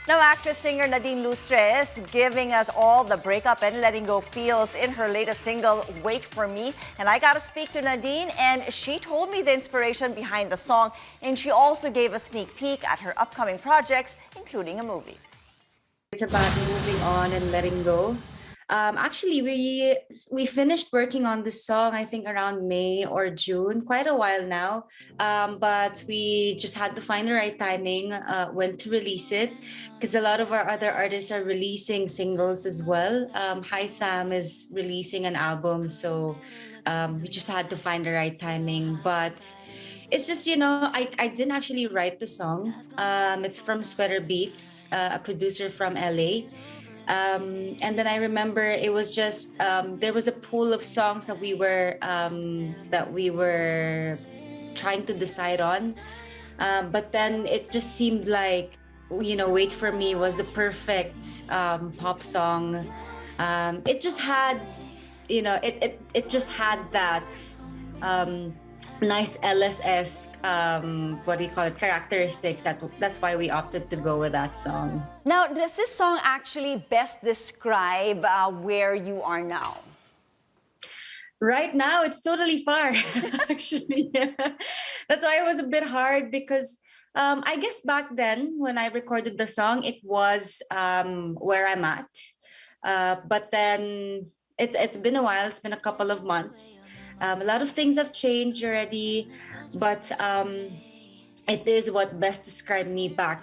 Now, actress-singer Nadine Lustre is giving us all the breakup and letting go feels in her latest single, Wait For Me. And I got to speak to Nadine, and she told me the inspiration behind the song, and she also gave a sneak peek at her upcoming projects, including a movie. It's about moving on and letting go. Actually, we finished working on this song, I think around May or June, quite a while now. But we just had to find the right timing when to release it, because a lot of our other artists are releasing singles as well. Hi Sam is releasing an album, so we just had to find the right timing. But it's just, I didn't actually write the song. It's from Sweater Beats, a producer from LA. And then I remember it was just there was a pool of songs that we were trying to decide on. But then it just seemed like, Wait For Me was the perfect pop song. It just had, it just had that nice LSS, what do you call it, characteristics. That's why we opted to go with that song. Now, does this song actually best describe where you are now? Right now, it's totally far, actually. That's why it was a bit hard because I guess back then when I recorded the song, it was where I'm at. But then it's been a while. It's been a couple of months. A lot of things have changed already, but it is what best described me back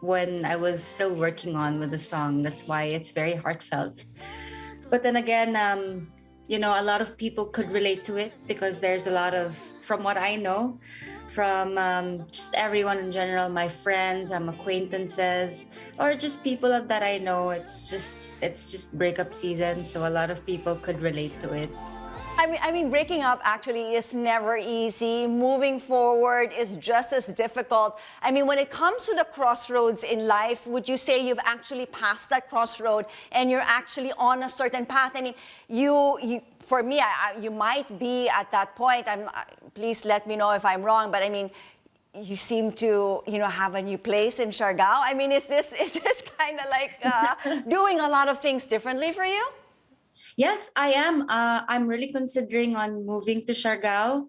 when I was still working on with the song. That's why it's very heartfelt. But then again, a lot of people could relate to it because there's a lot of, from what I know, from just everyone in general, my friends, acquaintances, or just people that I know. It's just breakup season, so a lot of people could relate to it. I mean, breaking up actually is never easy. Moving forward is just as difficult. I mean, when it comes to the crossroads in life, would you say you've actually passed that crossroad and you're actually on a certain path? I mean, for me, you might be at that point. Please let me know if I'm wrong, but I mean, you seem to, have a new place in Siargao. I mean, is this kind of like doing a lot of things differently for you? Yes, I am. I'm really considering on moving to Siargao,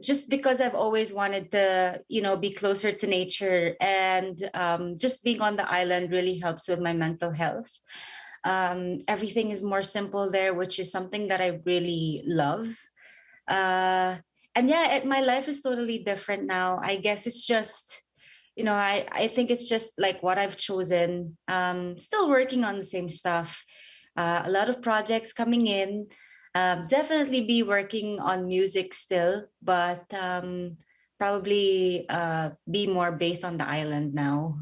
just because I've always wanted to, be closer to nature, and just being on the island really helps with my mental health. Everything is more simple there, which is something that I really love. And yeah, my life is totally different now. I guess it's just, I think it's just like what I've chosen. Still working on the same stuff. A lot of projects coming in. Definitely be working on music still, but probably be more based on the island now.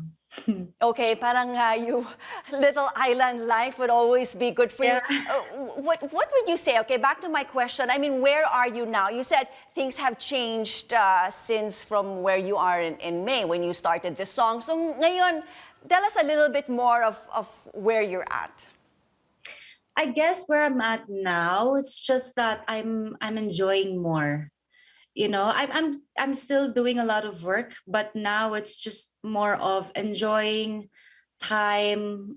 Okay, parang you little island life would always be good for you. Yeah. What would you say? Okay, back to my question. I mean, where are you now? You said things have changed since from where you are in May when you started this song. So ngayon, tell us a little bit more of where you're at. I guess where I'm at now, it's just that I'm enjoying more. I'm still doing a lot of work, but now it's just more of enjoying time,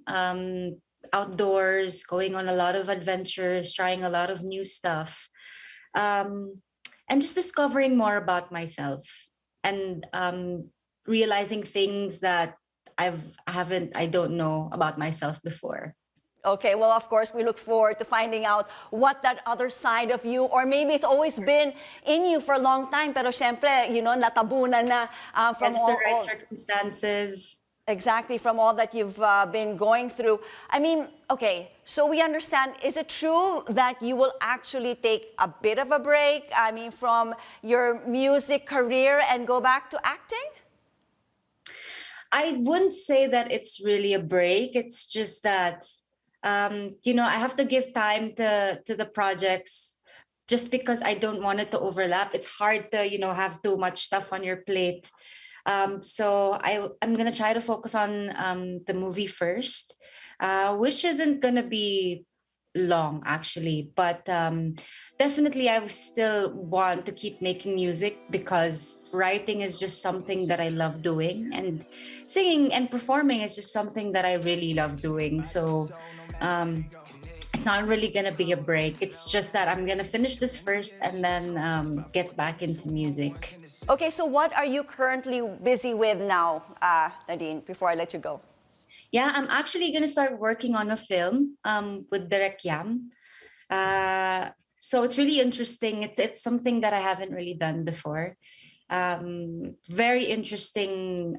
outdoors, going on a lot of adventures, trying a lot of new stuff, um, and just discovering more about myself, and realizing things that I don't know about myself before. Okay, well, of course, we look forward to finding out what that other side of you, or maybe it's always been in you for a long time, pero syempre, natabunan na from Just the right all, circumstances. exactly, from all that you've been going through. I mean, okay, so we understand, is it true that you will actually take a bit of a break, I mean, from your music career and go back to acting? I wouldn't say that it's really a break. It's just that I have to give time to the projects, just because I don't want it to overlap. It's hard to, have too much stuff on your plate. So I'm gonna try to focus on the movie first, which isn't gonna be long actually, but definitely I still want to keep making music because writing is just something that I love doing, and singing and performing is just something that I really love doing. So um, it's not really gonna be a break. It's just that I'm gonna finish this first and then get back into music. Okay, so what are you currently busy with now, Nadine, before I let you go? Yeah, I'm actually gonna start working on a film with Direk Yam. So it's really interesting. It's something that I haven't really done before. Very interesting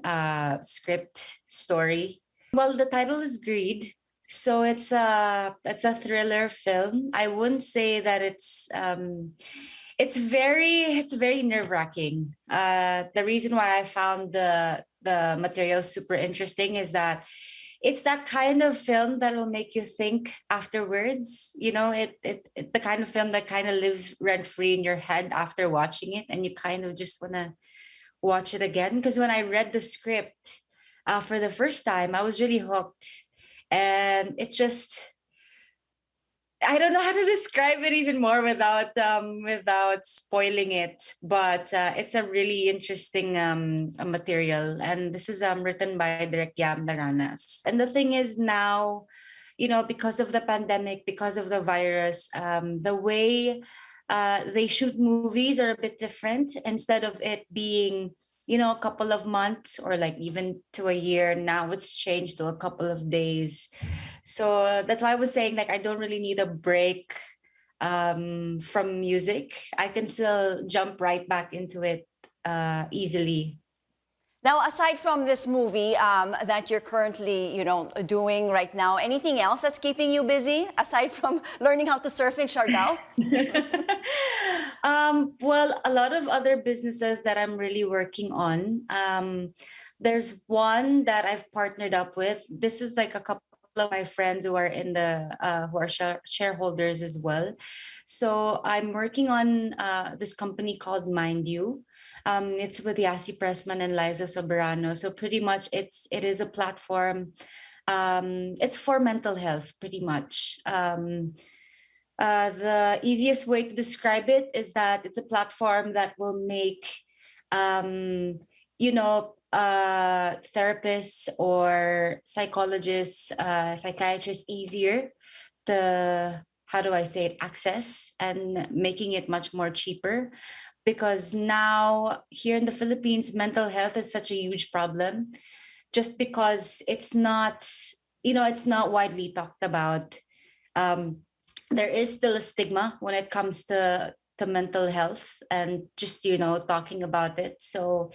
script story. Well, the title is Greed. So it's a thriller film. I wouldn't say that it's very nerve-wracking. The reason why I found the material super interesting is that it's that kind of film that will make you think afterwards. The kind of film that kind of lives rent free in your head after watching it, and you kind of just want to watch it again. Because when I read the script for the first time, I was really hooked, and it just, I don't know how to describe it even more without spoiling it. But it's a really interesting material, and this is written by Direk Yam Laranas. And the thing is now, because of the pandemic, because of the virus, the way they shoot movies are a bit different. Instead of it being, a couple of months or like even to a year, now it's changed to a couple of days. So that's why I was saying, like, I don't really need a break from music. I can still jump right back into it easily. Now, aside from this movie that you're currently, doing right now, anything else that's keeping you busy aside from learning how to surf in Siargao? Well, a lot of other businesses that I'm really working on. There's one that I've partnered up with. This is like a couple of my friends who are in the who are shareholders as well. So I'm working on this company called Mind You. It's with Yasi Pressman and Liza Soberano. So pretty much it is a platform. It's for mental health, pretty much. The easiest way to describe it is that it's a platform that will make, therapists or psychologists, psychiatrists easier to, how do I say it, access, and making it much more cheaper. Because now here in the Philippines, mental health is such a huge problem just because it's not widely talked about. Um, there is still a stigma when it comes to mental health and just talking about it. So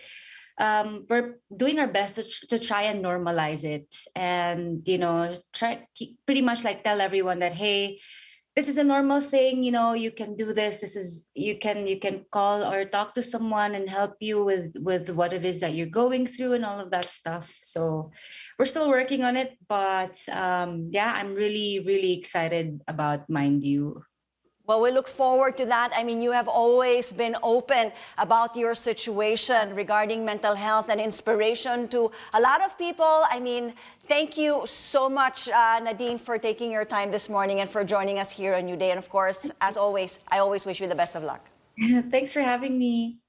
we're doing our best to try and normalize it, and pretty much like tell everyone that, hey, this is a normal thing. You can do this. This is, you can call or talk to someone and help you with what it is that you're going through and all of that stuff. So we're still working on it, but yeah, I'm really really excited about Mind You. Well, we look forward to that. I mean, you have always been open about your situation regarding mental health and inspiration to a lot of people. I mean, thank you so much, Nadine, for taking your time this morning and for joining us here on New Day. And of course, as always, I always wish you the best of luck. Thanks for having me.